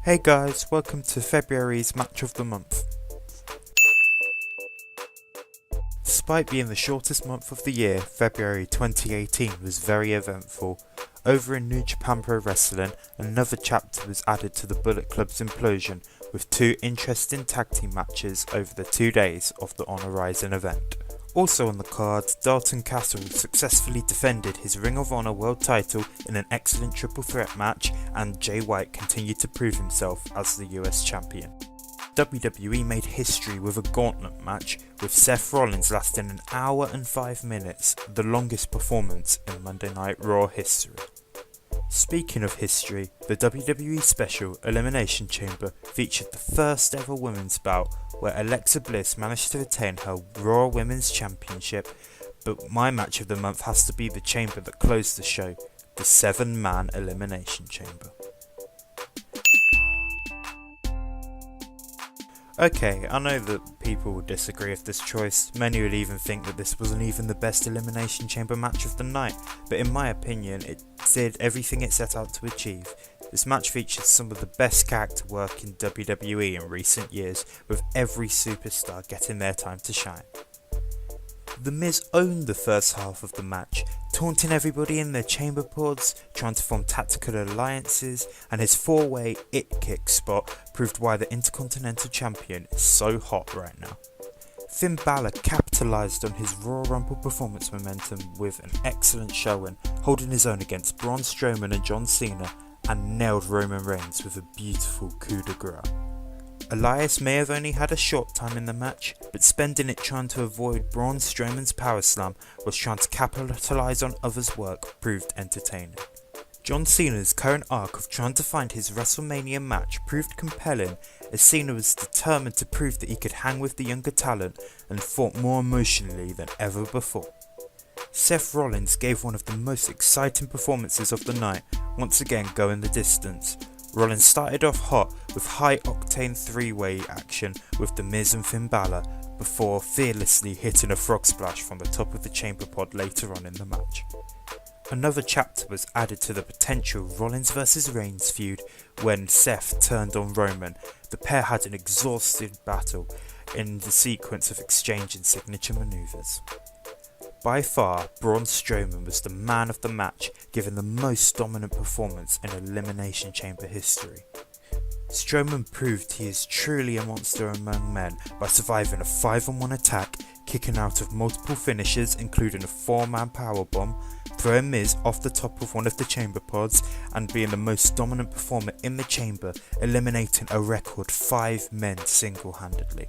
Hey guys, welcome to February's Match of the Month. Despite being the shortest month of the year, February 2018 was very eventful. Over in New Japan Pro Wrestling, another chapter was added to the Bullet Club's implosion with two interesting tag team matches over the 2 days of the On Horizon event. Also on the card, Dalton Castle successfully defended his Ring of Honor World title in an excellent triple threat match, and Jay White continued to prove himself as the US champion. WWE made history with a gauntlet match, with Seth Rollins lasting 1 hour and 5 minutes, the longest performance in Monday Night Raw history. Speaking of history, the WWE Special Elimination Chamber featured the first ever women's bout where Alexa Bliss managed to retain her Raw Women's Championship, but my match of the month has to be the chamber that closed the show, the 7-man Elimination Chamber. Okay, I know that people will disagree with this choice. Many would even think that this wasn't even the best Elimination Chamber match of the night, but in my opinion it did everything it set out to achieve. This match featured some of the best character work in WWE in recent years, with every superstar getting their time to shine. The Miz owned the first half of the match, taunting everybody in their chamber pods, trying to form tactical alliances, and his 4-way it kick spot proved why the Intercontinental Champion is so hot right now. Finn Balor capitalised on his Royal Rumble performance momentum with an excellent showing, holding his own against Braun Strowman and John Cena, and nailed Roman Reigns with a beautiful coup de grace. Elias may have only had a short time in the match, but spending it trying to avoid Braun Strowman's power slam was trying to capitalise on others' work proved entertaining. John Cena's current arc of trying to find his WrestleMania match proved compelling, as Cena was determined to prove that he could hang with the younger talent and fought more emotionally than ever before. Seth Rollins gave one of the most exciting performances of the night, once again going the distance. Rollins started off hot with high octane 3-way action with The Miz and Finn Balor, before fearlessly hitting a frog splash from the top of the chamber pod later on in the match. Another chapter was added to the potential Rollins vs Reigns feud when Seth turned on Roman. The pair had an exhausted battle in the sequence of exchanging signature maneuvers. By far, Braun Strowman was the man of the match, given the most dominant performance in Elimination Chamber history. Strowman proved he is truly a monster among men by surviving a 5-on-1 attack, kicking out of multiple finishes including a 4-man powerbomb, throwing Miz off the top of one of the chamber pods, and being the most dominant performer in the chamber, eliminating a record 5 men single-handedly.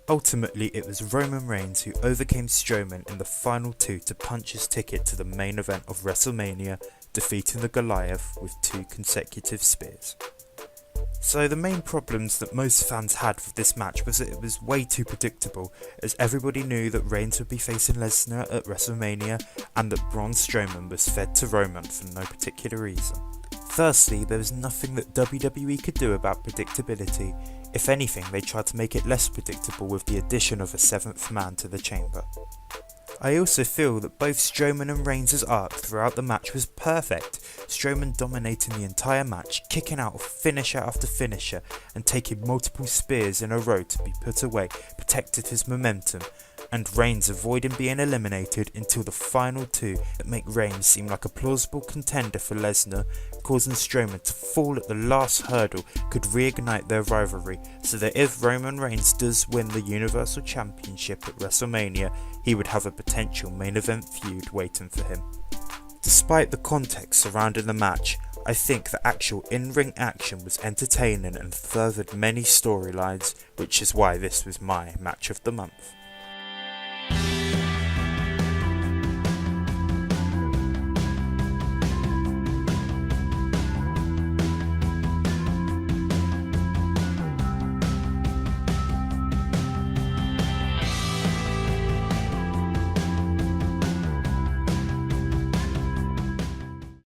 Ultimately, it was Roman Reigns who overcame Strowman in the final 2 to punch his ticket to the main event of WrestleMania, defeating the Goliath with 2 consecutive spears. So the main problems that most fans had with this match was that it was way too predictable, as everybody knew that Reigns would be facing Lesnar at WrestleMania and that Braun Strowman was fed to Roman for no particular reason. Firstly, there was nothing that WWE could do about predictability. If anything, they tried to make it less predictable with the addition of a 7th man to the chamber. I also feel that both Strowman and Reigns' arc throughout the match was perfect, Strowman dominating the entire match, kicking out finisher after finisher and taking multiple spears in a row to be put away protected his momentum, and Reigns avoiding being eliminated until the final 2 that make Reigns seem like a plausible contender for Lesnar, causing Strowman to fall at the last hurdle could reignite their rivalry, so that if Roman Reigns does win the Universal Championship at WrestleMania, he would have a potential main event feud waiting for him. Despite the context surrounding the match, I think the actual in-ring action was entertaining and furthered many storylines, which is why this was my match of the month.